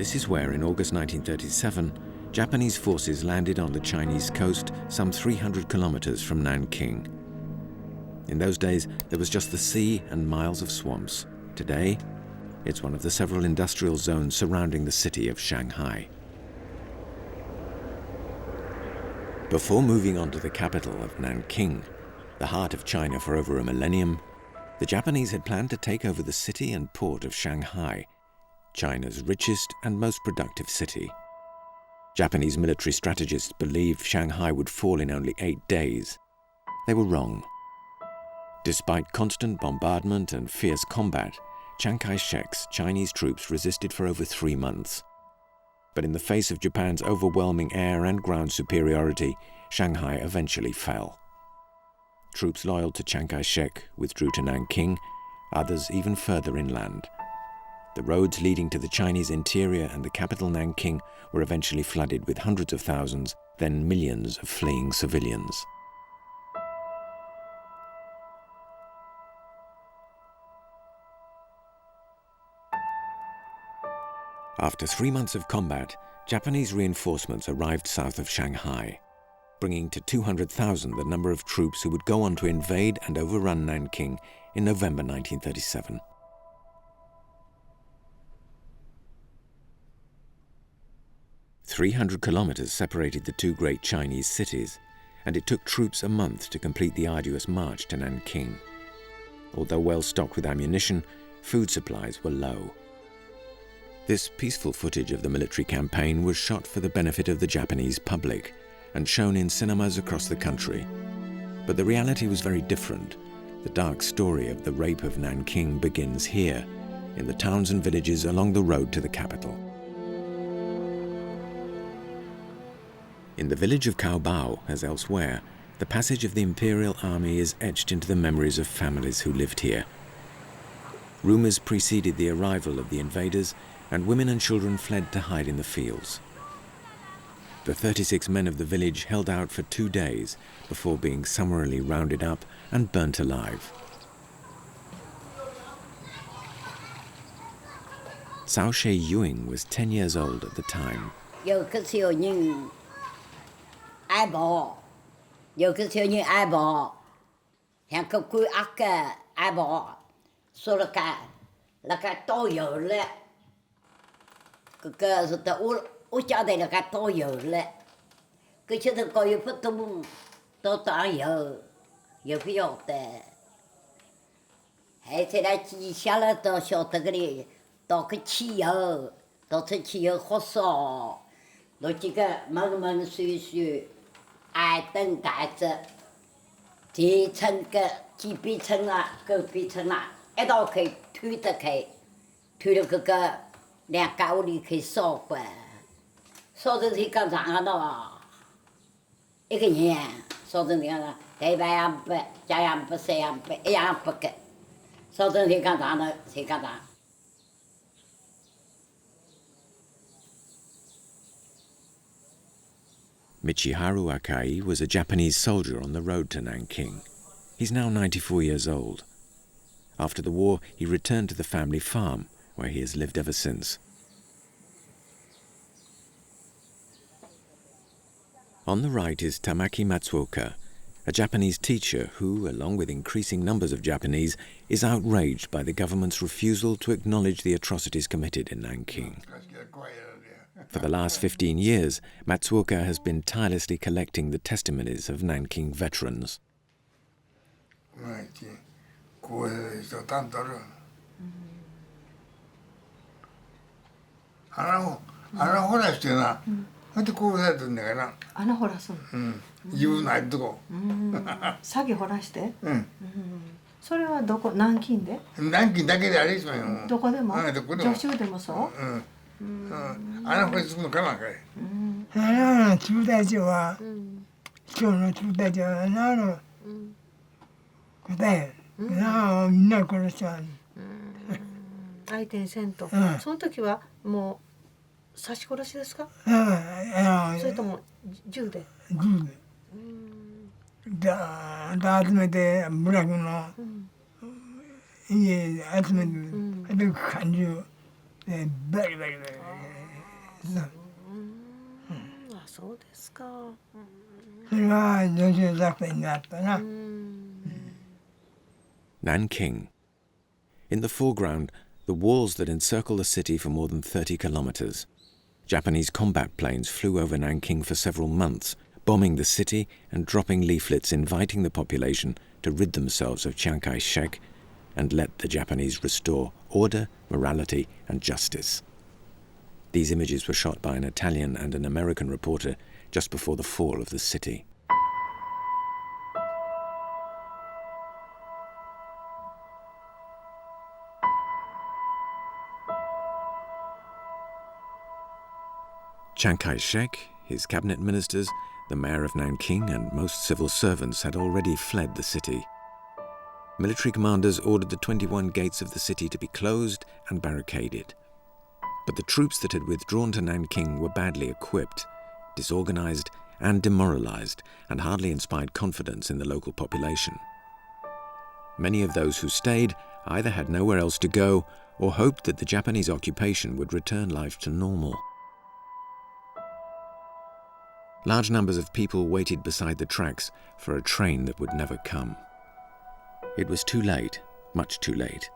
This is where, in August 1937, Japanese forces landed on the Chinese coast some 300 kilometers from Nanking. In those days, there was just the sea and miles of swamps. Today, it's one of the several industrial zones surrounding the city of Shanghai. Before moving on to the capital of Nanking, the heart of China for over a millennium, the Japanese had planned to take over the city and port of Shanghai, China's richest and most productive city. Japanese military strategists believed Shanghai would fall in only 8 days. They were wrong. Despite constant bombardment and fierce combat, Chiang Kai-shek's Chinese troops resisted for over 3 months. But in the face of Japan's overwhelming air and ground superiority, Shanghai eventually fell. Troops loyal to Chiang Kai-shek withdrew to Nanking, others even further inland. The roads leading to the Chinese interior and the capital Nanking were eventually flooded with hundreds of thousands, then millions of fleeing civilians. After 3 months of combat, Japanese reinforcements arrived south of Shanghai, bringing to 200,000 the number of troops who would go on to invade and overrun Nanking in November 1937. "300 kilometers separated the two great Chinese cities, and it took troops a month to complete the arduous march to Nanking. Although well stocked with ammunition, food supplies were low. This peaceful footage of the military campaign was shot for the benefit of the Japanese public and shown in cinemas across the country. But the reality was very different. The dark story of the rape of Nanking begins here, in the towns and villages along the road to the capital. In the village of Caobao, as elsewhere, the passage of the Imperial Army is etched into the memories of families who lived here. Rumors preceded the arrival of the invaders, and women and children fled to hide in the fields. The 36 men of the village held out for 2 days before being summarily rounded up and burnt alive. Cao She-yuing was 10 years old at the time. Nhiều cái siêu như ai bỏ, nhiều cái siêu như ai bỏ, hàng cái cuối ác cái ai bỏ, số là cái to dữ lệ, cái sự ta u cho đây là cái to dữ lệ, cái chuyện đó coi như phải to dữ phải học thế, hay thế là chỉ xem là to học thế cái này, to cái chi dữ khó so. Rồi chỉ có mừng suy ai từng cái thì chân cái chỉ bị chân là cái bị chân là ở đó cái thuê được cái nhà cao đi cái số được thì cái dạng đó cái nhà số được thì cái đại bài am bè trái am bè xe am bè am bè cái số được thì cái dạng đó thì cái dạng. Michiharu Akai was a Japanese soldier on the road to Nanking. He's now 94 years old. After the war, he returned to the family farm, where he has lived ever since. On the right is Tamaki Matsuoka, a Japanese teacher who, along with increasing numbers of Japanese, is outraged by the government's refusal to acknowledge the atrocities committed in Nanking. For the last 15 years, Matsuoka has been tirelessly collecting the testimonies of Nanking veterans. あ、そうですか。それが女性作戦だったな。Nanking. In the foreground, the walls that encircle the city for more than 30 kilometers. Japanese combat planes flew over Nanking for several months, bombing the city and dropping leaflets inviting the population to rid themselves of Chiang Kai-shek and let the Japanese restore order, morality, and justice. These images were shot by an Italian and an American reporter just before the fall of the city. Chiang Kai-shek, his cabinet ministers, the mayor of Nanking, and most civil servants had already fled the city. Military commanders ordered the 21 gates of the city to be closed and barricaded. But the troops that had withdrawn to Nanking were badly equipped, disorganized and demoralized, and hardly inspired confidence in the local population. Many of those who stayed either had nowhere else to go or hoped that the Japanese occupation would return life to normal. Large numbers of people waited beside the tracks for a train that would never come. It was too late, much too late.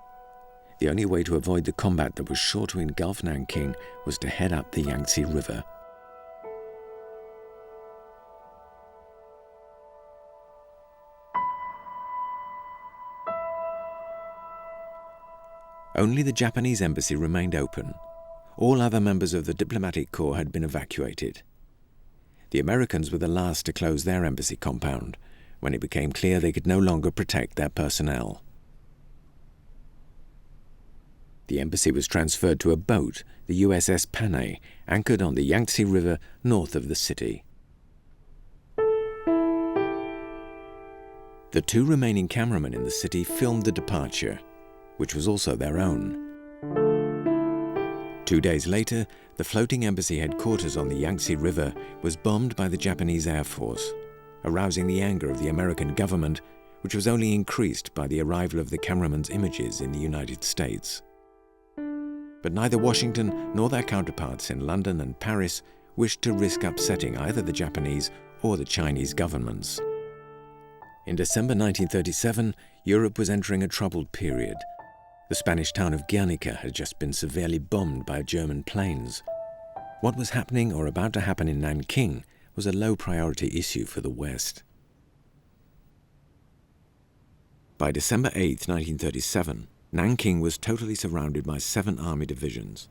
The only way to avoid the combat that was sure to engulf Nanking was to head up the Yangtze River. Only the Japanese embassy remained open. All other members of the diplomatic corps had been evacuated. The Americans were the last to close their embassy compound, when it became clear they could no longer protect their personnel. The embassy was transferred to a boat, the USS Panay, anchored on the Yangtze River north of the city. The two remaining cameramen in the city filmed the departure, which was also their own. 2 days later, the floating embassy headquarters on the Yangtze River was bombed by the Japanese Air Force, arousing the anger of the American government, which was only increased by the arrival of the cameraman's images in the United States. But neither Washington nor their counterparts in London and Paris wished to risk upsetting either the Japanese or the Chinese governments. In December 1937, Europe was entering a troubled period. The Spanish town of Guernica had just been severely bombed by German planes. What was happening or about to happen in Nanking was a low-priority issue for the West. By December 8, 1937, Nanking was totally surrounded by 7 army divisions.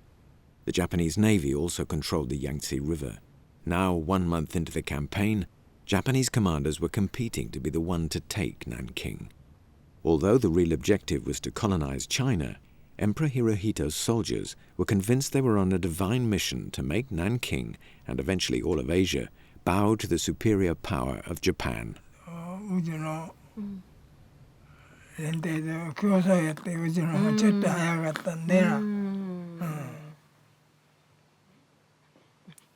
The Japanese Navy also controlled the Yangtze River. Now, 1 month into the campaign, Japanese commanders were competing to be the one to take Nanking. Although the real objective was to colonize China, Emperor Hirohito's soldiers were convinced they were on a divine mission to make Nanking, and eventually all of Asia, bow to the superior power of Japan.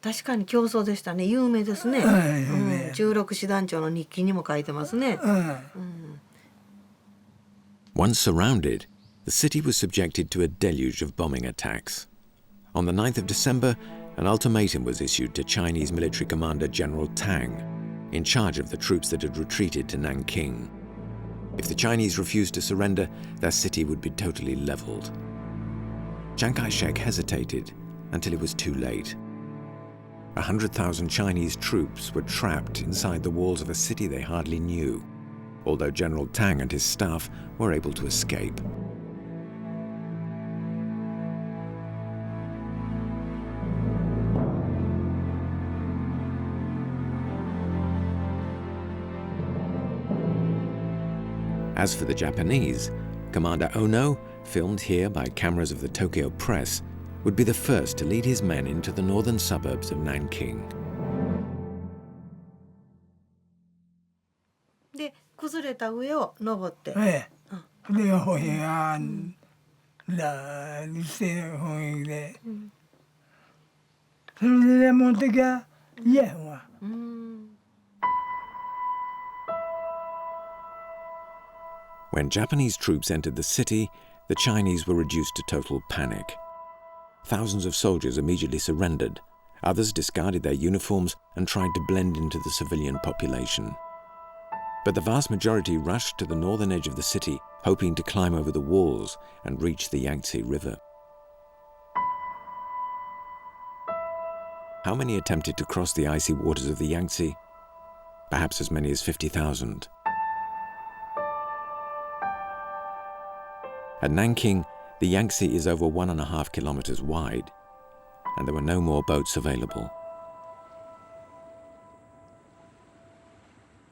確かに競争でしたね。有名ですね。16師団長の日記にも書いてますね。Once surrounded, the city was subjected to a deluge of bombing attacks. On the 9th of December, an ultimatum was issued to Chinese military commander General Tang, in charge of the troops that had retreated to Nanking. If the Chinese refused to surrender, their city would be totally leveled. Chiang Kai-shek hesitated until it was too late. 100,000 Chinese troops were trapped inside the walls of a city they hardly knew, although General Tang and his staff were able to escape. As for the Japanese, Commander Ono, filmed here by cameras of the Tokyo press, would be the first to lead his men into the northern suburbs of Nanking. で、崩れた上を登って。で、歩兵が一斉歩兵で、それで持ってきゃ嫌やわ。When Japanese troops entered the city, the Chinese were reduced to total panic. Thousands of soldiers immediately surrendered, Others discarded their uniforms and tried to blend into the civilian population. But the vast majority rushed to the northern edge of the city, hoping to climb over the walls and reach the Yangtze River. How many attempted to cross the icy waters of the Yangtze? Perhaps as many as 50,000. At Nanking, the Yangtze is over 1.5 kilometers wide, and there were no more boats available.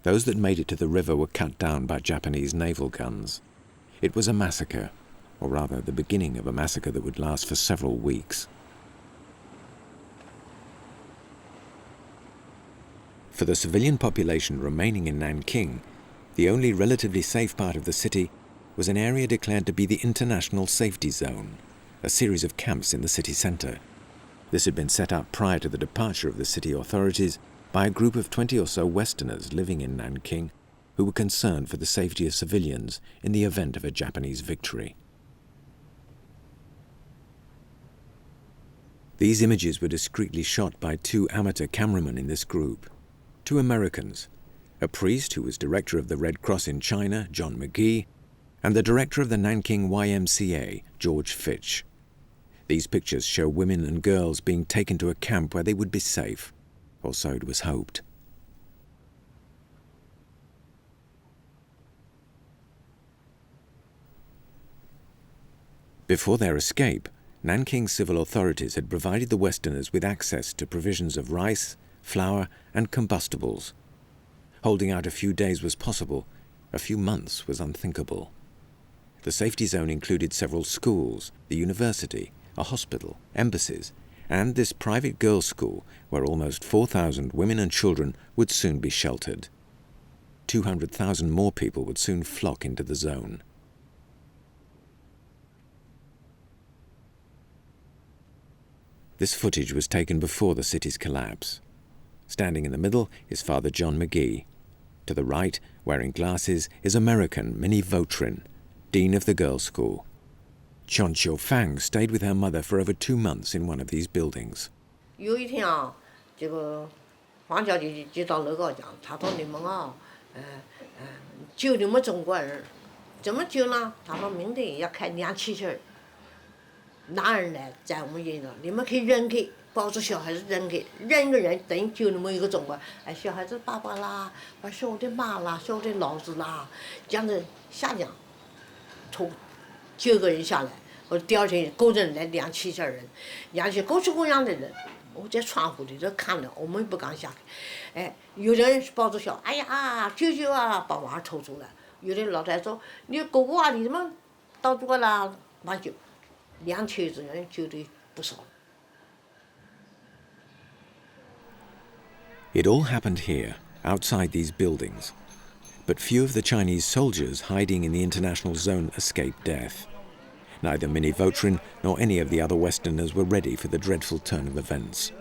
Those that made it to the river were cut down by Japanese naval guns. It was a massacre, or rather the beginning of a massacre that would last for several weeks. For the civilian population remaining in Nanking, the only relatively safe part of the city was an area declared to be the International Safety Zone, a series of camps in the city centre. This had been set up prior to the departure of the city authorities by a group of 20 or so Westerners living in Nanking who were concerned for the safety of civilians in the event of a Japanese victory. These images were discreetly shot by 2 amateur cameramen in this group, 2 Americans, a priest who was director of the Red Cross in China, John McGee, and the director of the Nanking YMCA, George Fitch. These pictures show women and girls being taken to a camp where they would be safe, or so it was hoped. Before their escape, Nanking civil authorities had provided the Westerners with access to provisions of rice, flour, and combustibles. Holding out a few days was possible, a few months was unthinkable. The safety zone included several schools, the university, a hospital, embassies, and this private girls' school where almost 4,000 women and children would soon be sheltered. 200,000 more people would soon flock into the zone. This footage was taken before the city's collapse. Standing in the middle is Father John McGee. To the right, wearing glasses, is American Minnie Vautrin, Dean of the girls' school. Chon Chiu Fang stayed with her mother for over 2 months in one of these buildings. 有一天啊，这个黄小姐就到楼高讲，她说你们啊，救你们中国人，怎么救呢？她说明天要开2汽车，男人呢在我们营上，你们可以扔给，抱着小孩子扔给，扔个人等于救你们一个中国。哎，小孩子爸爸啦，说我的妈啦，说我的老子啦，这样子下降，从9个人下来，我第二天勾着来2汽车人，2汽各式各样的人，我在窗户里头看着，我们不敢下去。哎，有人抱着小，哎呀，救救啊，把娃抽出来。有的老太太说，你狗狗啊，你怎么到这个啦？那就2汽车人救的不少。 It all happened here, outside these buildings. But few of the Chinese soldiers hiding in the international zone escaped death. Neither Minnie Vautrin nor any of the other Westerners were ready for the dreadful turn of events.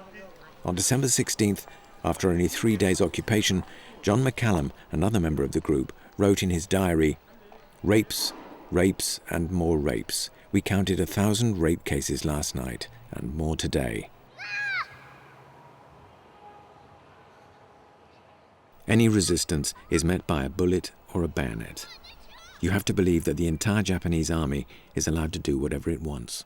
On December 16th, after only 3 days' occupation, John McCallum, another member of the group, wrote in his diary, "Rapes, rapes, and more rapes. We counted 1,000 rape cases last night, and more today." Any resistance is met by a bullet or a bayonet. You have to believe that the entire Japanese army is allowed to do whatever it wants.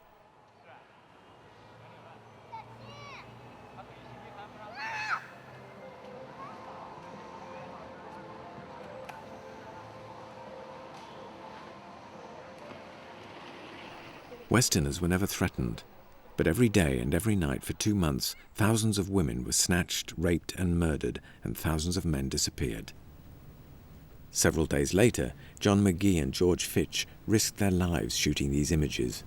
Westerners were never threatened, but every day and every night for 2 months, thousands of women were snatched, raped and murdered, and thousands of men disappeared. Several days later, John McGee and George Fitch risked their lives shooting these images.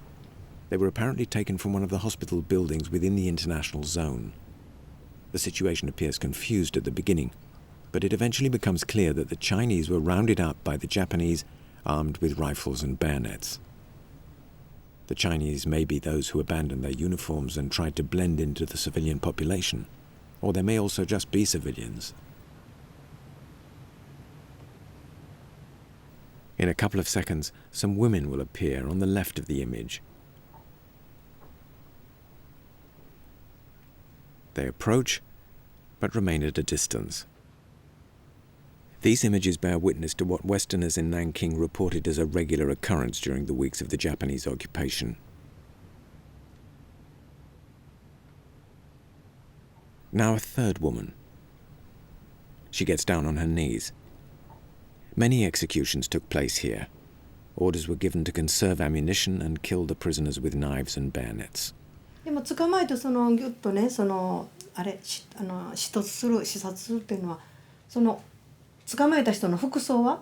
They were apparently taken from one of the hospital buildings within the international zone. The situation appears confused at the beginning, but it eventually becomes clear that the Chinese were rounded up by the Japanese armed with rifles and bayonets. The Chinese may be those who abandoned their uniforms and tried to blend into the civilian population, or they may also just be civilians. In a couple of seconds, some women will appear on the left of the image. They approach, but remain at a distance. These images bear witness to what Westerners in Nanking reported as a regular occurrence during the weeks of the Japanese occupation. Now a third woman. She gets down on her knees. Many executions took place here. Orders were given to conserve ammunition and kill the prisoners with knives and bayonets. でも捕まえてそのギュッとね視察するっていうのはその捕まえた人の服装は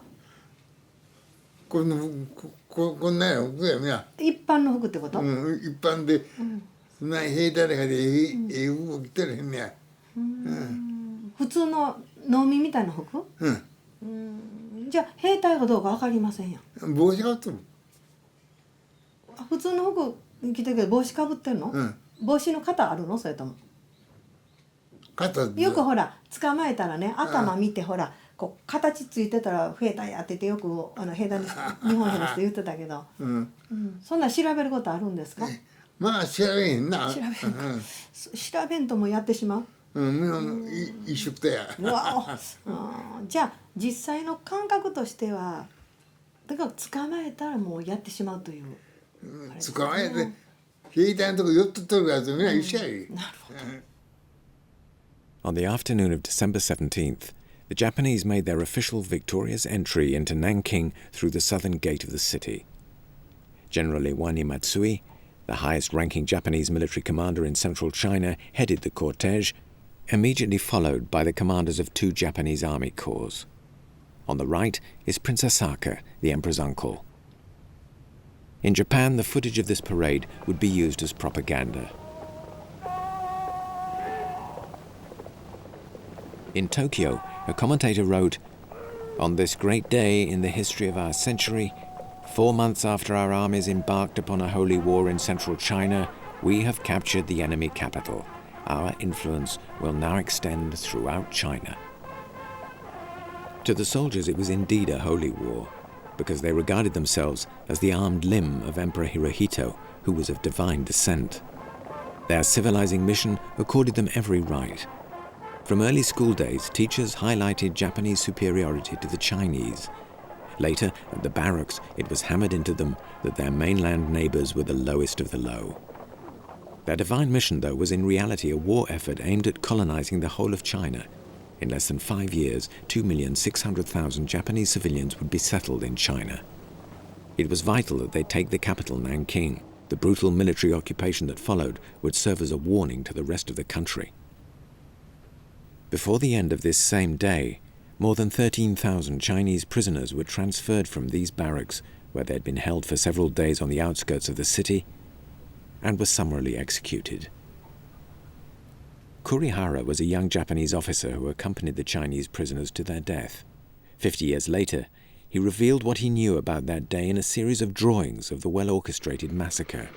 こんな服やな。一般の服ってこと？一般で、そんな兵隊がで服を着てるへんねや。普通の農民みたいな服？じゃあ兵隊かどうか分かりませんやん。帽子かぶってる。普通の服着てるけど帽子かぶってるの？帽子の型あるの？それともよくほら捕まえたらね頭見てほらこう形ついてたら兵隊やっててよく兵隊の日本兵の人言ってたけど、そんな調べることあるんですか？まあ調べへんな。調べんともやってしまう。一緒くたや。じゃあ実際の感覚としてはだから捕まえたらもうやってしまうという。捕まえて兵隊のとこ寄っとっとるからみんな一緒やり。なるほど。On the afternoon of December 17th, the Japanese made their official victorious entry into Nanking through the southern gate of the city. General Iwani Matsui, the highest-ranking Japanese military commander in central China, headed the cortege, immediately followed by the commanders of 2 Japanese army corps. On the right is Prince Asaka, the emperor's uncle. In Japan, the footage of this parade would be used as propaganda. In Tokyo, a commentator wrote, "On this great day in the history of our century, 4 months after our armies embarked upon a holy war in central China, we have captured the enemy capital. Our influence will now extend throughout China." To the soldiers, it was indeed a holy war, because they regarded themselves as the armed limb of Emperor Hirohito, who was of divine descent. Their civilizing mission accorded them every right. From early school days, teachers highlighted Japanese superiority to the Chinese. Later, at the barracks, it was hammered into them that their mainland neighbors were the lowest of the low. Their divine mission, though, was in reality a war effort aimed at colonizing the whole of China. In less than 5 years, 2,600,000 Japanese civilians would be settled in China. It was vital that they take the capital, Nanking. The brutal military occupation that followed would serve as a warning to the rest of the country. Before the end of this same day, more than 13,000 Chinese prisoners were transferred from these barracks, where they had been held for several days on the outskirts of the city, and were summarily executed. Kurihara was a young Japanese officer who accompanied the Chinese prisoners to their death. 50 years later, he revealed what he knew about that day in a series of drawings of the well-orchestrated massacre.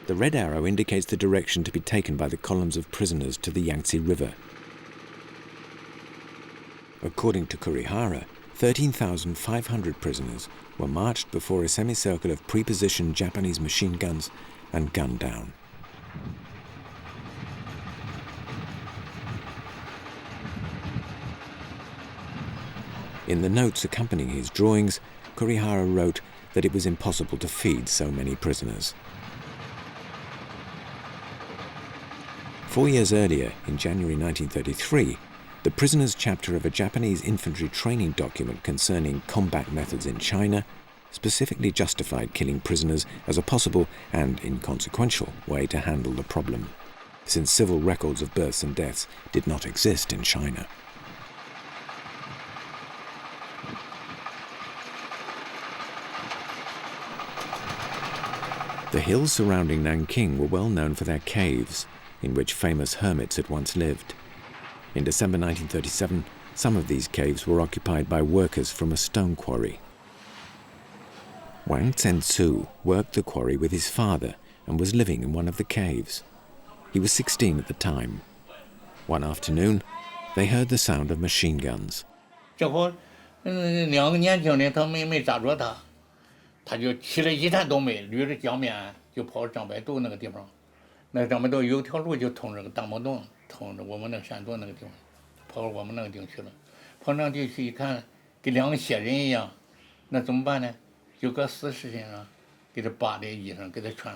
The red arrow indicates the direction to be taken by the columns of prisoners to the Yangtze River. According to Kurihara, 13,500 prisoners were marched before a semicircle of pre-positioned Japanese machine guns and gunned down. In the notes accompanying his drawings, Kurihara wrote that it was impossible to feed so many prisoners. 4 years earlier, in January 1933, the prisoners' chapter of a Japanese infantry training document concerning combat methods in China specifically justified killing prisoners as a possible and inconsequential way to handle the problem, since civil records of births and deaths did not exist in China. The hills surrounding Nanking were well known for their caves, in which famous hermits had once lived. In December 1937, some of these caves were occupied by workers from a stone quarry. Wang Zhenzu worked the quarry with his father and was living in one of the caves. He was 16 at the time. One afternoon, they heard the sound of machine guns. 这会2个年轻人他没抓住他，他就起来一滩都没，捋着江面就跑到张白渡那个地方，那咱们都有条路就通这个大毛洞，通着我们那个山东那个地方，跑到我们那个地方去了。跑上地去一看，跟两个血人一样，那怎么办呢？就搁死尸身上，给他扒的衣裳给他穿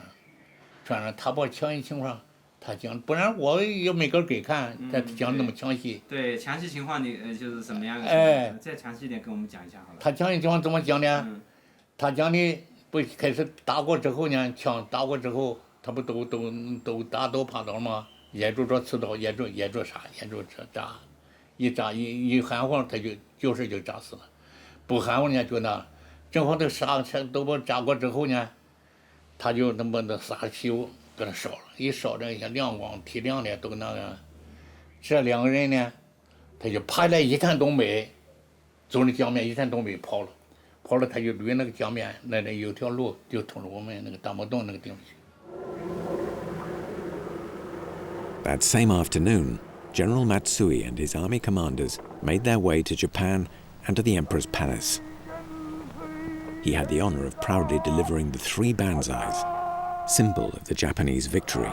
上。他把详细情况他讲，不然我也没个给看，他讲那么详细。对，详细情况你就是什么样的？再详细一点跟我们讲一下好了。他详细情况怎么讲呢？他讲的不开始打过之后呢，枪打过之后，他不都打都趴倒吗？沿着这刺刀，沿着啥，沿着这扎，一含糊他就扎死了，不含糊呢就那，正好这啥都把扎过之后呢，他就那么那撒汽油给他烧了，一烧这一下亮光提亮的都那个，这两个人呢，他就爬来一看东北，走那江面一看东北跑了他就捋那个江面，那有条路就通着我们那个大毛洞那个地方去。That same afternoon, General Matsui and his army commanders made their way to Japan and to the Emperor's palace. He had the honor of proudly delivering the 3 banzais, symbol of the Japanese victory.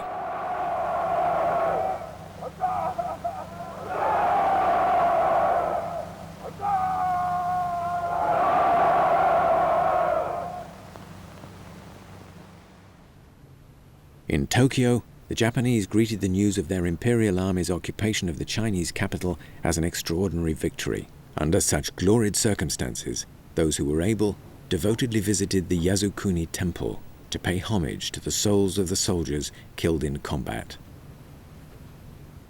In Tokyo, the Japanese greeted the news of their Imperial Army's occupation of the Chinese capital as an extraordinary victory. Under such gloried circumstances, those who were able devotedly visited the Yasukuni temple to pay homage to the souls of the soldiers killed in combat.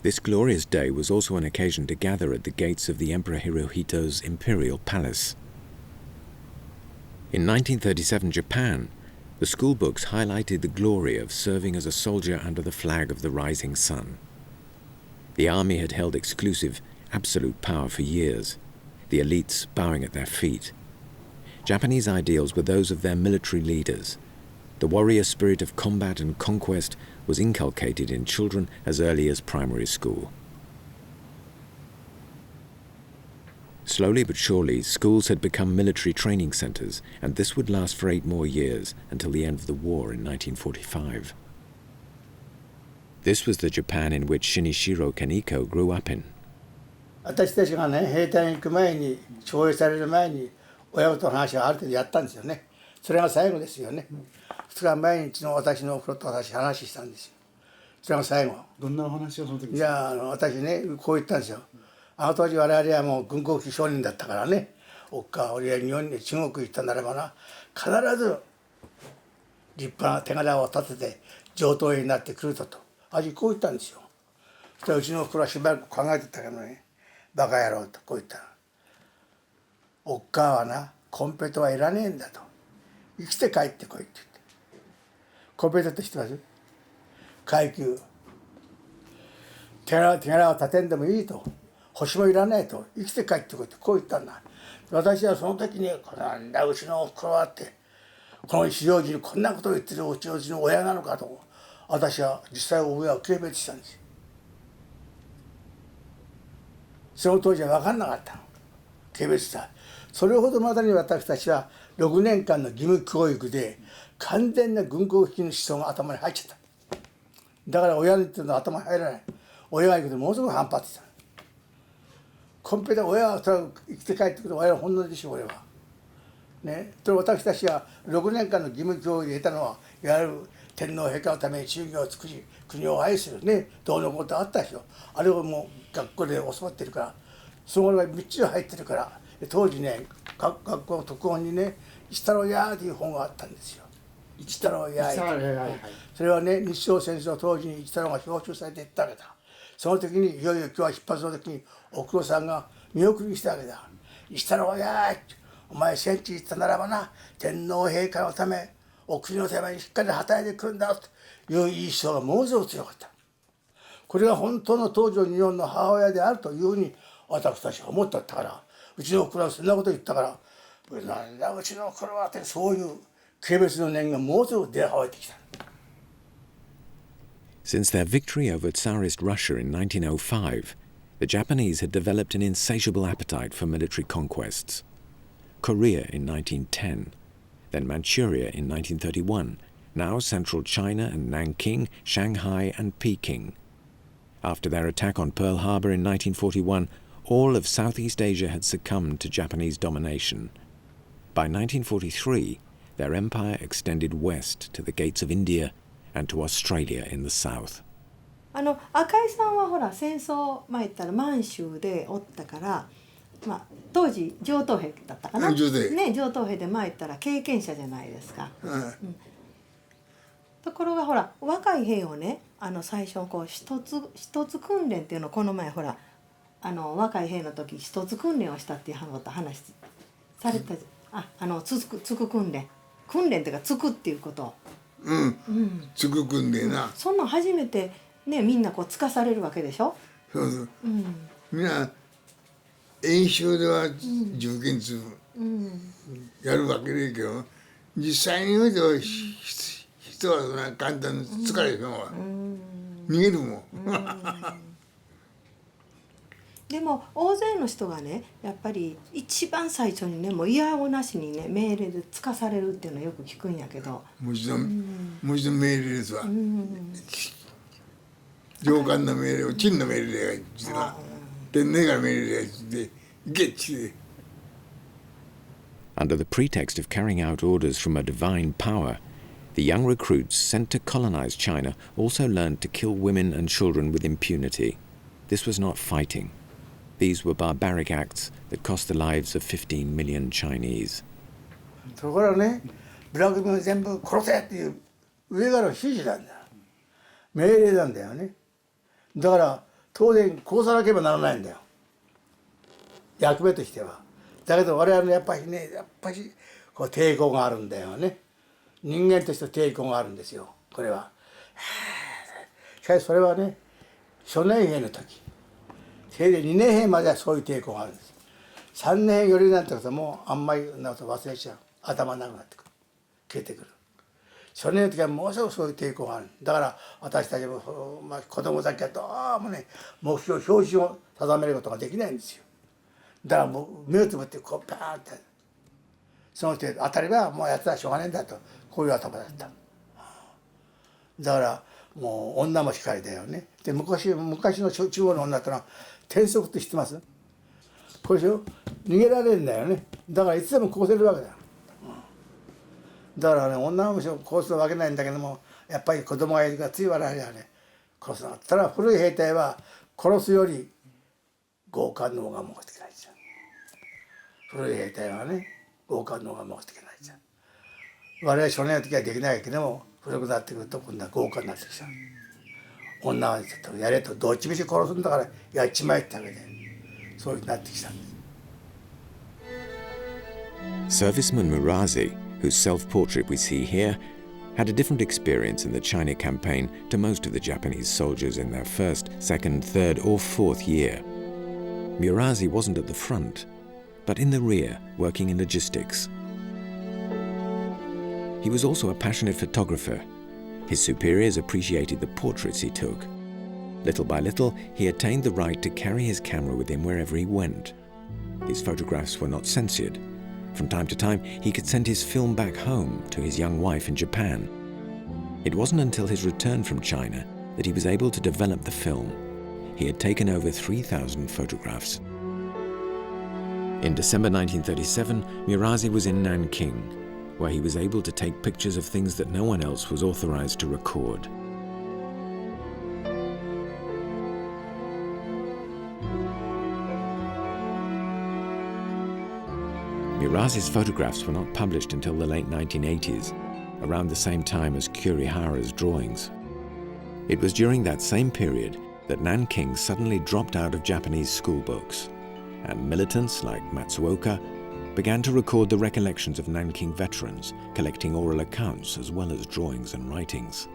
This glorious day was also an occasion to gather at the gates of the Emperor Hirohito's imperial palace. In 1937 Japan, the school books highlighted the glory of serving as a soldier under the flag of the rising sun. The army had held exclusive, absolute power for years, the elites bowing at their feet. Japanese ideals were those of their military leaders. The warrior spirit of combat and conquest was inculcated in children as early as primary school. Slowly but surely, schools had become military training centers, and this would last for 8 more years until the end of the war in 1945. This was the Japan in which Shinichiro Kaneko grew up in. 私たちがね、兵隊に行く前に、徴兵される前に、親子との話はある程度やったんですよね。それが最後ですよね。2日毎日の私のおふくろと私話したんですよ。それが最後。どんなお話をその時に？いや、私ね、こう言ったんですよ。あの当時我々はもう軍国商人だったからね、おっか俺は日本に中国行ったならばな、必ず立派な手柄を立てて上等になってくると私こう言ったんですよ。そしたらうちのおふくろはしばらく考えてたけどね、バカ野郎とこう言った。おっかはな、コンペイトはいらねえんだと。生きて帰ってこいって言って。コンペイトって知ってます？階級。手柄を立てんでもいいと。星もいらないと、生きて帰ってこいってこう言ったんだ。私はその時に「なんだうちのおふくろは」ってこの非常時にこんなことを言ってるうちの親なのかと私は実際親を軽蔑したんですよ。その当時は分かんなかったの、軽蔑した。それほどまでに私たちは6年間の義務教育で完全な軍国主義の思想が頭に入っちゃった。だから親の言ってるのは頭に入らない。親が言うことものすごく反発した。コンペで親は生きて帰ってくる親は本能でしょ、俺は。ね、私たちは6年間の義務教育で得たのは、いわゆる天皇陛下のために忠義を尽くし、国を愛するね、どうのことあったでしょ。あれをもう学校で教わってるから、そのがみっちり入ってるから、当時ね、学校の特本にね、一太郎やーという本があったんですよ。一太郎やー。それはね、日朝戦争当時に一太郎が表彰されていったわけだ。その時にいよいよ今日は出発の時におふくろさんが見送りしたわけだ。一太郎やー、お前戦地行ったならばな、天皇陛下のためお国のためにしっかり働いてくるんだという印象がものすごく強かった。これが本当の東条日本の母親であるというふうに私たちは思ったから、うちのおふくろはそんなこと言ったから、なんだうちのおふくろはってそういう軽蔑の念がものすごく出はえてきた。Since their victory over Tsarist Russia in 1905, the Japanese had developed an insatiable appetite for military conquests. Korea in 1910, then Manchuria in 1931, now central China and Nanking, Shanghai and Peking. After their attack on Pearl Harbor in 1941, all of Southeast Asia had succumbed to Japanese domination. By 1943, their empire extended west to the gates of India and to Australia in the south. 赤井さんはほら戦争前言ったら満州でおったから、まあ、当時上等兵だったかな、上等兵、ね、上等兵で前言ったら経験者じゃないですか、ところがほら若い兵をね最初こう一つ訓練っていうのをこの前ほら若い兵の時一つ訓練をしたっていう話されたつく訓練っていうかつくっていうことつく訓練な、そんなん初めてねみんなこうつかされるわけでしょ。そうそう、みんな演習では銃剣つやるわけだけど、実際においては人はそんな簡単に疲れるのは逃げるもん。でも大勢の人がねやっぱり一番最初にねもう嫌おなしにね命令でつかされるっていうのはよく聞くんやけど、もう一度命令ですわ、上官の命令を陳の命令が言ってな、天皇が命令が言って行けっちで。Under the pretext of carrying out orders from a divine power, the young recruits sent to colonize China also learned to kill women and children with impunity. This was not fighting. These were barbaric acts that cost the lives of 15 million Chinese. ところがね、ブラック組を全部殺せっていう上からの指示なんだよ。命令なんだよね。だから当然殺さなければならないんだよ。役目としては。だけど我々のやっぱりこう抵抗があるんだよね。人間として抵抗があるんですよ。これは。しかしそれはね、初年兵の時。せいぜい2年兵まではそういう抵抗があるんです。3年よりなんてことはもうあんまりなこと忘れちゃう。頭なくなってくる。消えてくる。初年の時はもうすぐそういう抵抗がある。だから私たちも、子供たちはどうもね目標標準を定めることができないんですよ。だからもう目をつぶってこうパーンってその人当たりはもうやつはしょうがないんだとこういう頭だった。だからもう女もしかりだよね。で昔の中国の女ってのは転職って知ってます？これでしょ逃げられるんだよね。だからいつでも殺せるわけだよ。だからね女の虫を殺すわけないんだけどもやっぱり子供がいるからつい笑いはね殺すの。ただ古い兵隊は殺すより強姦の方が儲かってきないじゃん。古い兵隊はね強姦の方が儲かってきないじゃん。我々初年の時はできないけども古くなってくると今度は強姦になってきちゃう。女はちょっとやれとどっちみち殺すんだからやっちまえってわけでそういうふうになってきたんです。Serviceman Murazi, whose self-portrait we see here, had a different experience in the China campaign to most of the Japanese soldiers in their first, second, third or fourth year. Murazi wasn't at the front, but in the rear, working in logistics. He was also a passionate photographer. His superiors appreciated the portraits he took. Little by little, he attained the right to carry his camera with him wherever he went. His photographs were not censored. From time to time, he could send his film back home to his young wife in Japan. It wasn't until his return from China that he was able to develop the film. He had taken over 3,000 photographs. In December 1937, Murazi was in Nanking, where he was able to take pictures of things that no one else was authorized to record. Murazi's photographs were not published until the late 1980s, around the same time as Kurihara's drawings. It was during that same period that Nanking suddenly dropped out of Japanese school books, and militants like Matsuoka began to record the recollections of Nanking veterans, collecting oral accounts as well as drawings and writings.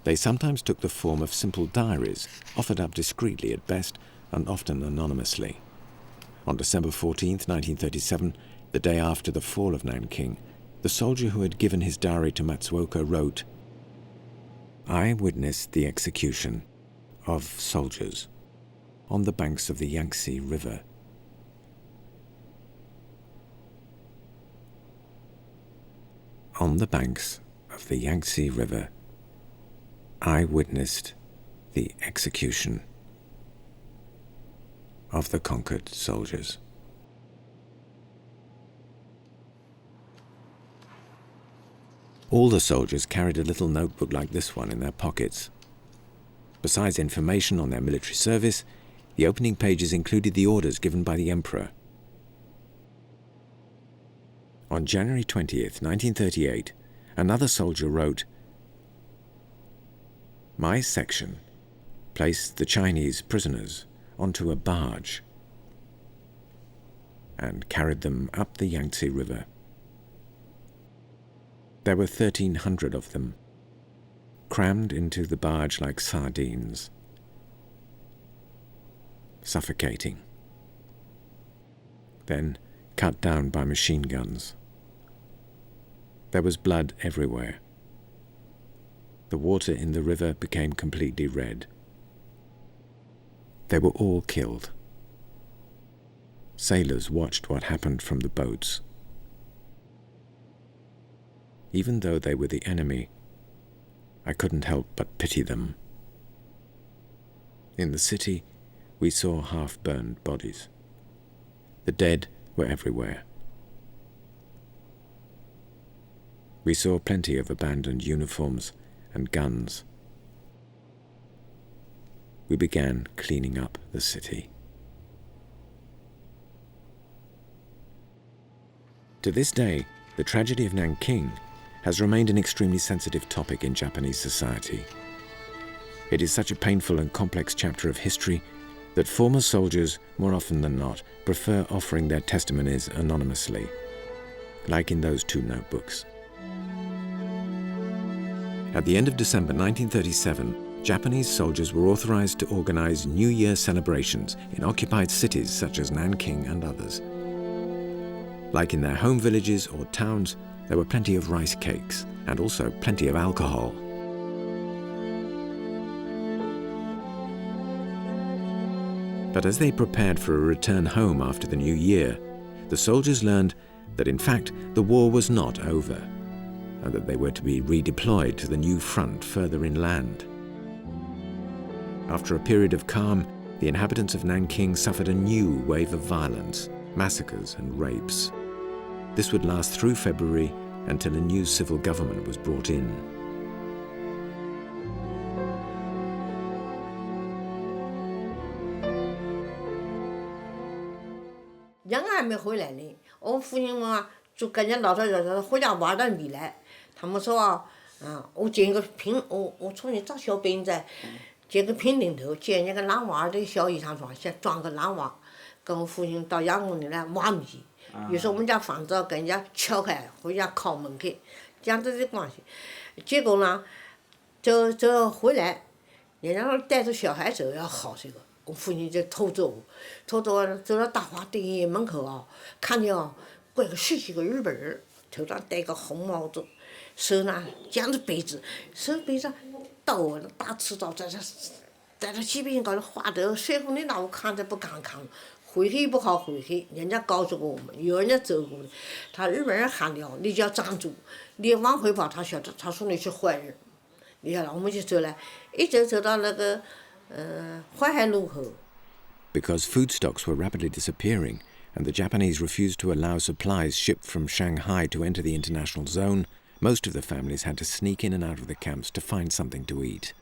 They sometimes took the form of simple diaries, offered up discreetly at best, and often anonymously. On December 14th, 1937, the day after the fall of Nanking, the soldier who had given his diary to Matsuoka wrote, "I witnessed the execution of soldiers. on the banks of the Yangtze River. On the banks of the Yangtze River, I witnessed the execution of the conquered soldiers. All the soldiers carried a little notebook like this one in their pockets. Besides information on their military service, the opening pages included the orders given by the emperor. On January 20th, 1938, another soldier wrote, "My section placed the Chinese prisoners onto a barge and carried them up the Yangtze River. There were 1,300 of them, crammed into the barge like sardines, suffocating, then cut down by machine guns. There was blood everywhere. The water in the river became completely red. They were all killed. Sailors watched what happened from the boats. Even though they were the enemy, I couldn't help but pity them. In the city, we saw half-burned bodies. The dead were everywhere. We saw plenty of abandoned uniforms and guns. We began cleaning up the city." To this day, the tragedy of Nanking has remained an extremely sensitive topic in Japanese society. It is such a painful and complex chapter of history that former soldiers, more often than not, prefer offering their testimonies anonymously, like in those two notebooks. At the end of December 1937, Japanese soldiers were authorized to organize New Year celebrations in occupied cities such as Nanking and others. Like in their home villages or towns, there were plenty of rice cakes and also plenty of alcohol. But as they prepared for a return home after the new year, the soldiers learned that in fact the war was not over, and that they were to be redeployed to the new front further inland. After a period of calm, the inhabitants of Nanking suffered a new wave of violence, massacres and rapes. This would last through February until a new civil government was brought in.人还没回来呢，我父亲嘛就跟人老早就回家玩到米来，他们说我捡个瓶，我出去找小饼子，捡个瓶里头捡那个蓝娃的小衣裳装，先装个蓝娃，跟我父亲到阳宫里来挖米。有时候我们家房子跟人家撬开，回家敲门去，这样子的关系。结果呢，这回来，人家带着小孩子要好这个，我父亲就偷走走到大华店门口啊，看见过个十几个日本人，头上戴个红帽子，手呢夹着杯子，手背上刀大刺刀在这基本上搞得画的水红的，那我看着不敢看。回去不好回去，人家告诉过我们，有人家走过的，他日本人喊了，你就要站住，你往回跑，他晓得，他说你是坏人，你晓得，我们就走了，一直走到那个淮海路口。Because food stocks were rapidly disappearing, and the Japanese refused to allow supplies shipped from Shanghai to enter the international zone, most of the families had to sneak in and out of the camps to find something to eat,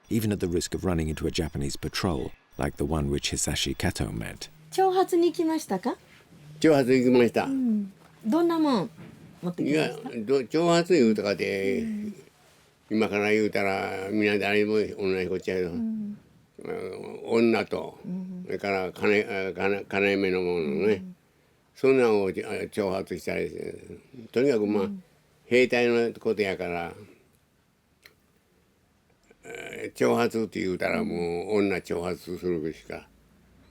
even at the risk of running into a Japanese patrol, like the one which Hisashi Kato met. 挑発に行きましたか？挑発行きました。どんなもん持ってきました？挑発言うとかで、今から言うたらみんな誰も同じこっちゃけど、女と、それから金目のものね、そんなのを挑発したりして、とにかくまあ、兵隊のことやから、挑発って言うたらもう女挑発するしか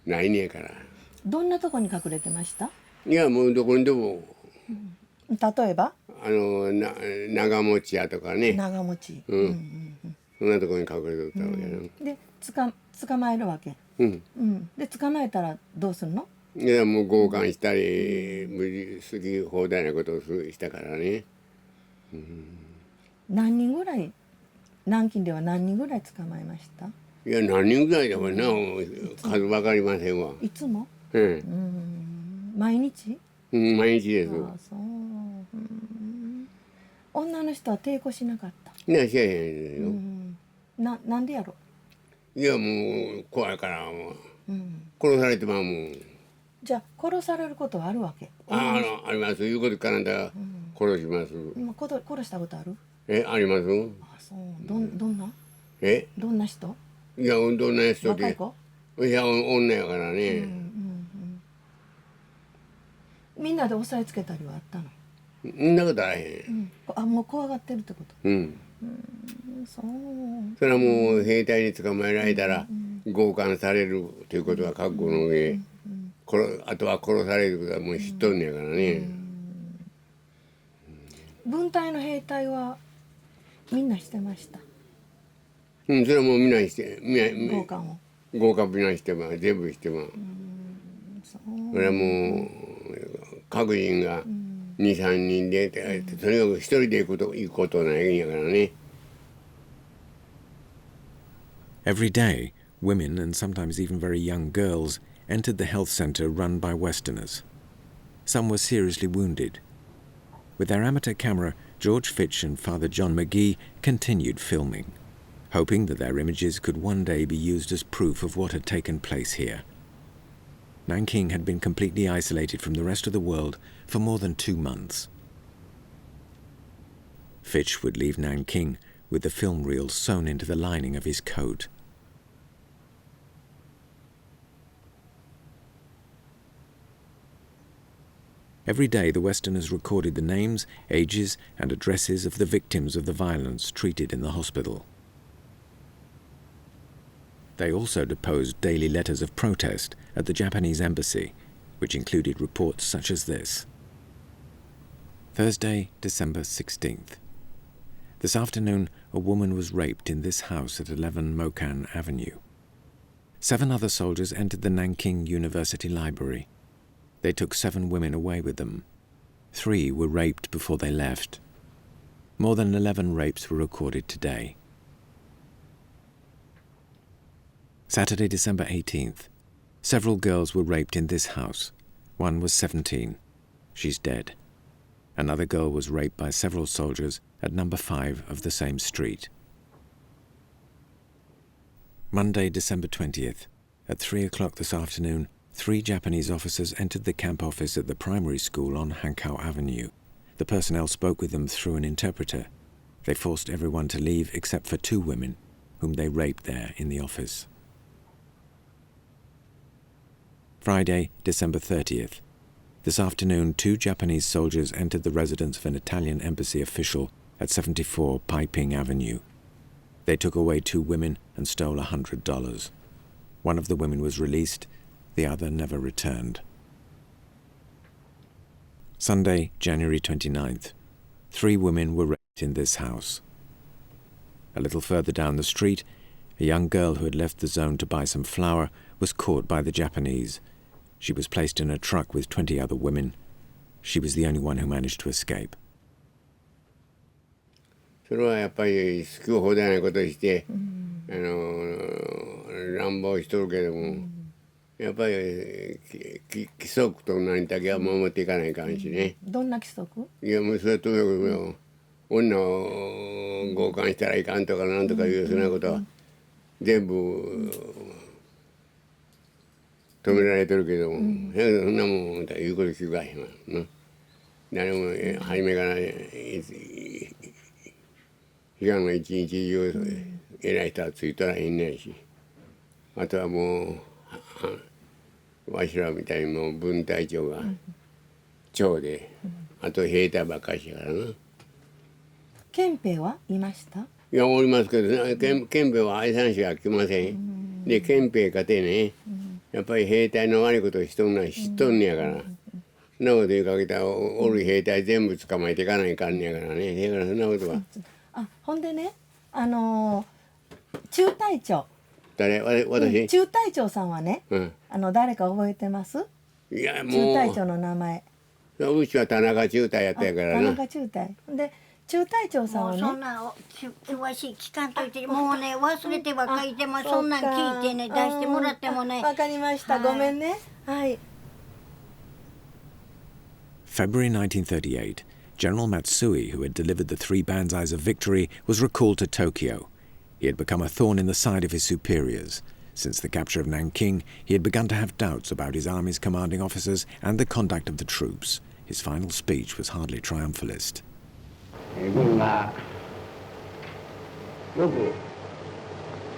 ないねえから。どんなとこに隠れてました？いやもうどこにでも。例えば？長持屋とかね。長持。そんなところに隠れとったわけやな。で捕まえるわけ。で捕まえたらどうするの？いやもう強姦したり無理好き放題なことをしたからね。何人ぐらい南京では何人ぐらい捕まえました？いや何人ぐらいだもんな、数分かりませんわ。いつも？毎日？毎日です。ああそう。女の人は抵抗しなかった？いやしやへんよ。なんでやろ？いやもう怖いからもう、殺されてまうもん。じゃあ殺されることはあるわけ？あります。言うことからんだら殺します。殺したことある？あります。あそう。どんな？どんな人？いやどんな人で。若い子？いや女やからね。みんなで押さえつけたりはあったの？そんなことあらへん。もう怖がってるってこと？そう。それはもう兵隊に捕まえられたら強姦されるということは覚悟の上、あとは殺されることはもう知っとんねやからね。軍隊の兵隊はみんなしてました？それはもうみんなして強姦を。強姦みんなしてまう、全部してまう。それはもう各人が2、3人でとにかく一人で行くことないんやからね。Every day, women and sometimes even very young girls entered the health center run by Westerners. Some were seriously wounded. With their amateur camera, George Fitch and Father John McGee continued filming, hoping that their images could one day be used as proof of what had taken place here. Nanking had been completely isolated from the rest of the world for more than 2 months. Fitch would leave Nanking with the film reel sewn into the lining of his coat. Every day the Westerners recorded the names, ages and addresses of the victims of the violence treated in the hospital. They also deposed daily letters of protest at the Japanese embassy, which included reports such as this. Thursday, December 16th. This afternoon, a woman was raped in this house at 11 Mokan Avenue. 7 other soldiers entered the Nanking University Library. They took 7 women away with them. 3 were raped before they left. More than 11 rapes were recorded today. Saturday, December 18th. Several girls were raped in this house. One was 17. She's dead. Another girl was raped by several soldiers at number 5 of the same street. Monday, December 20th. At 3 o'clock this afternoon, 3 Japanese officers entered the camp office at the primary school on Hankow Avenue. The personnel spoke with them through an interpreter. They forced everyone to leave except for 2 women, whom they raped there in the office. Friday, December 30th. This afternoon, 2 Japanese soldiers entered the residence of an Italian embassy official at 74 Piping Avenue. They took away 2 women and stole $100. One of the women was released, the other never returned. Sunday, January 29th. 3 women were raped in this house. A little further down the street, a young girl who had left the zone to buy some flour was caught by the Japanese. She was placed in a truck with 20 other women. She was the only one who managed to escape. それはやっぱり好き放題なことして、乱暴しとるけども、やっぱり規則と何だけは守っていかないかんしね。どんな規則？いやもうそれはとにかく女を強姦したらいかんとかなんとかいうそんなことは全部止められてるけども、そんなもん言うこと聞かへんわな。誰も初めから悲願の一日中偉い人はついとらへんねんし、あとはもうわしらみたいにもう分隊長が長で、あと兵隊ばっかりしからな。憲兵はいました？いやおりますけど、憲兵は愛さんしか来ません。で憲兵かてね、やっぱり兵隊の悪いことをしとんのは知っとんねやから。そんなこと言うかけたらおる兵隊全部捕まえていかないかんねやからね。だからそんなことは。ほんでね、中隊長。誰私、中隊長さんはね、うん、誰か覚えてます？いやも中隊長の名前。うちは田中中隊やったやから田な。中中隊。で、中隊長さんはね。そんな詳しい聞かんといて、もうね忘れてばっかりでもそんなん聞いてね出してもらってもね。わかりました。ごめんね。はい。February 1938, General Matsui, who had delivered the 3 Banzais of victory, was recalled to Tokyo. He had become a thorn in the side of his superiors. Since the capture of Nanking, he had begun to have doubts about his army's commanding officers and the conduct of the troops. His final speech was hardly triumphalist. 軍がよく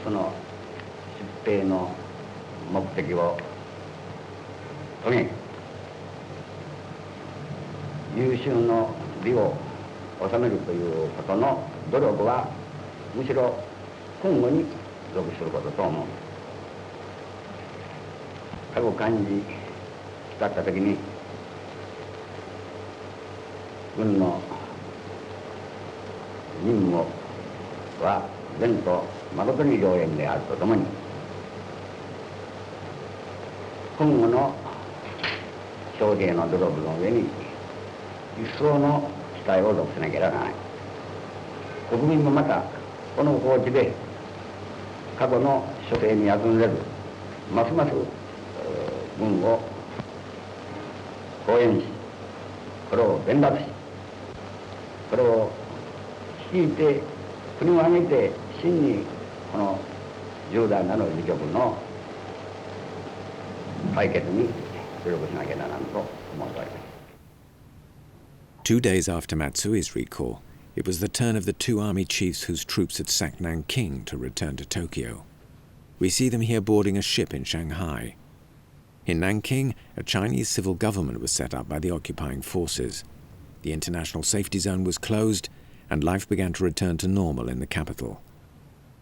その出兵の目的を遂げ、優秀の美を収めるということの努力はむしろ今後に属することと思う。過去漢字使った時に軍の任務は善と誠に良縁であるとともに、今後の将兵の努力の上に一層の期待を属せなければならない。国民もまたこの放置で過去の諸生に休んでず、ますます軍を応援し、これを伝達し、これを率いて国を挙げて真にこの重大なる自局の解決に努力しなければならんと思っております。2 days after Matsui's recall, it was the turn of the 2 army chiefs whose troops had sacked Nanking to return to Tokyo. We see them here boarding a ship in Shanghai. In Nanking, a Chinese civil government was set up by the occupying forces. The international safety zone was closed, and life began to return to normal in the capital.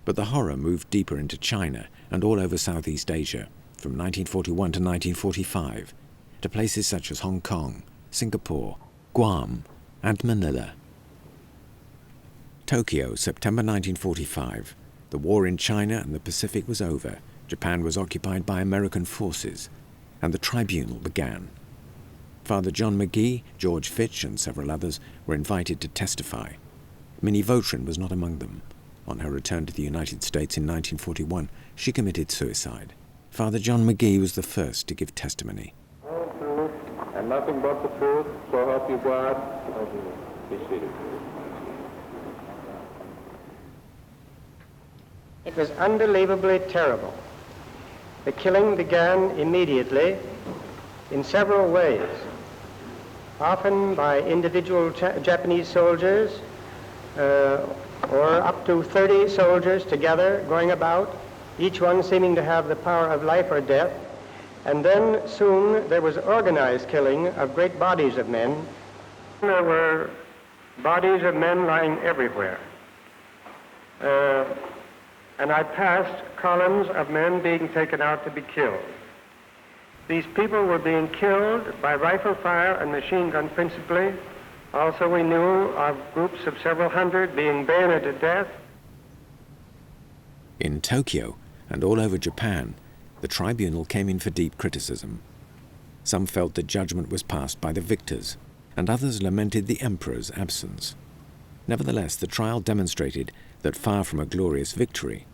But the horror moved deeper into China and all over Southeast Asia, from 1941 to 1945, to places such as Hong Kong, Singapore, Guam, and Manila. Tokyo, September 1945. The war in China and the Pacific was over. Japan was occupied by American forces, and the tribunal began. Father John McGee, George Fitch, and several others were invited to testify. Minnie Vautrin was not among them. On her return to the United States in 1941, she committed suicide. Father John McGee was the first to give testimony. All truth and nothing but the truth, so help you God. Be seated. It was unbelievably terrible. The killing began immediately in several ways, often by individual Japanese soldiers, or up to 30 soldiers together going about, each one seeming to have the power of life or death. And then soon there was organized killing of great bodies of men. There were bodies of men lying everywhere. And I passed columns of men being taken out to be killed. These people were being killed by rifle fire and machine gun principally. Also, we knew of groups of several hundred being bayoneted to death. In Tokyo and all over Japan, the tribunal came in for deep criticism. Some felt the judgment was passed by the victors, and others lamented the emperor's absence. Nevertheless, the trial demonstrated that far from a glorious victory,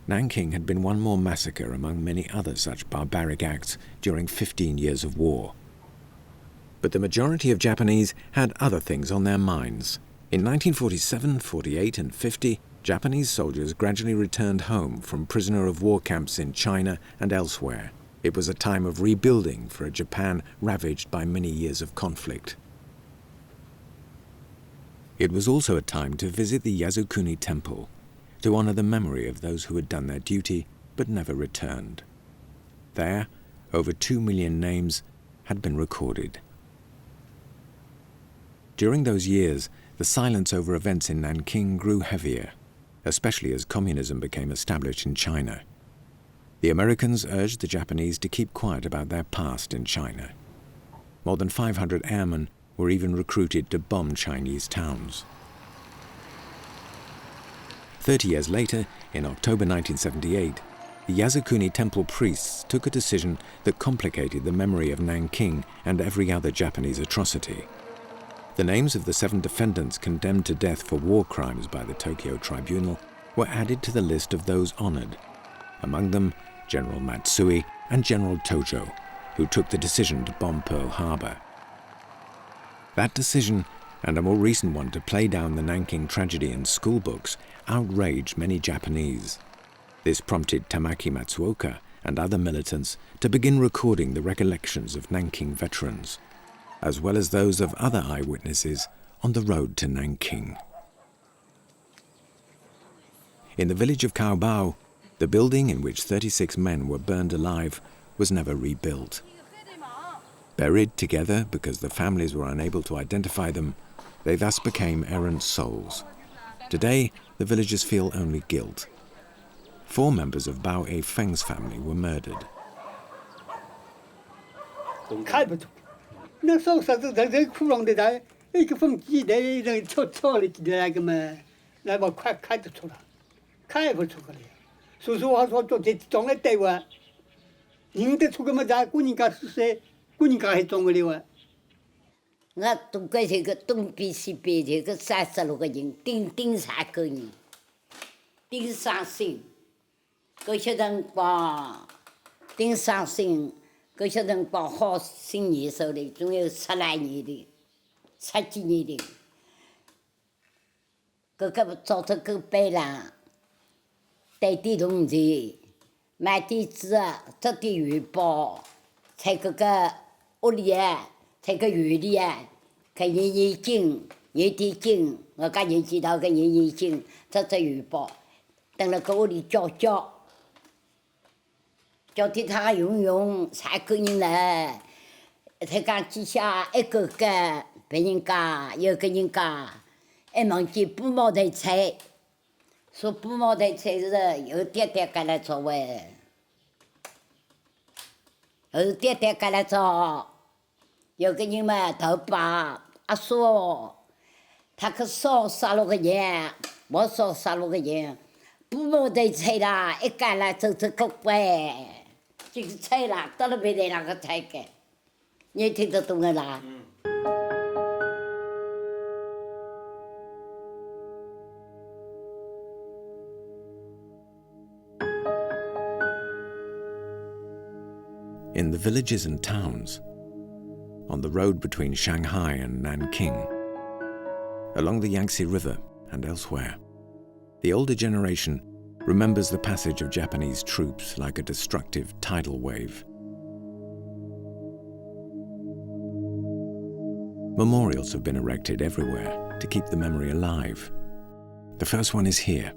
Nanking had been one more massacre among many other such barbaric acts during 15 years of war. But the majority of Japanese had other things on their minds. In 1947, 48, and 50, Japanese soldiers gradually returned home from prisoner of war camps in China and elsewhere. It was a time of rebuilding for a Japan ravaged by many years of conflict. It was also a time to visit the Yasukuni Temple, to honor the memory of those who had done their duty but never returned. There, over 2 million names had been recorded. During those years, the silence over events in Nanking grew heavier, especially as communism became established in China. The Americans urged the Japanese to keep quiet about their past in China. More than 500 airmen were even recruited to bomb Chinese towns. 30 years later, in October 1978, the Yasukuni temple priests took a decision that complicated the memory of Nanking and every other Japanese atrocity. The names of the 7 defendants condemned to death for war crimes by the Tokyo Tribunal were added to the list of those honored. Among them, General Matsui and General Tojo, who took the decision to bomb Pearl Harbor. That decision, and a more recent one to play down the Nanking tragedy in school books, outraged many Japanese. This prompted Tamaki Matsuoka and other militants to begin recording the recollections of Nanking veterans, as well as those of other eyewitnesses on the road to Nanking. In the village of Kaobao, the building in which 36 men were burned alive was never rebuilt. Buried together because the families were unable to identify them, they thus became errant souls. Today, the villagers feel only guilt. 4 members of Bao A Feng's family were murdered. Nga tụng cái gì cái tụng bì xì bì thì cái sai sai lúc cái gì tinh sai cái gì tinh sang sinh cái chuyện đang qua tinh sang sinh cái chuyện đang qua họ sinh nhị sau đấy chúng yêu sát lại nhị đi sát chi nhị đi cái cho thật cái bê là đại地同志买地址啊这地预报才个屋里啊才个月里啊看年景年地景我感觉知道个年景这预报等了个屋里叫替他用3个人来才讲之下一个别人家有个人家忘记不毛的菜说不毛的菜是有点干来做喂有点干来做有个人嘛头发说他可少杀了个人我少杀了个人不毛的菜啦一干来就这个喂这个菜啦到了别的那个菜个你听得懂了啦In the villages and towns, on the road between Shanghai and Nanking, along the Yangtze River and elsewhere, the older generation remembers the passage of Japanese troops like a destructive tidal wave. Memorials have been erected everywhere to keep the memory alive. The first one is here.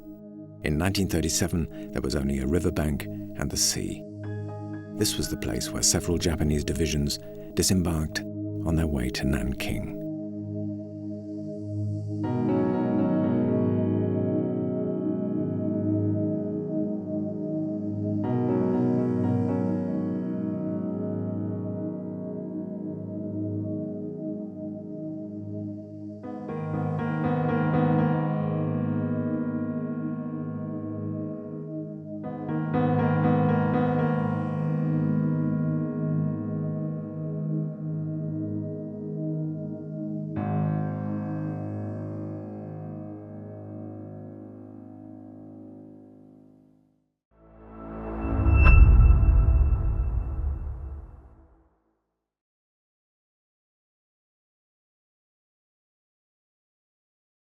In 1937, there was only a riverbank and the sea. This was the place where several Japanese divisions disembarked on their way to Nanking.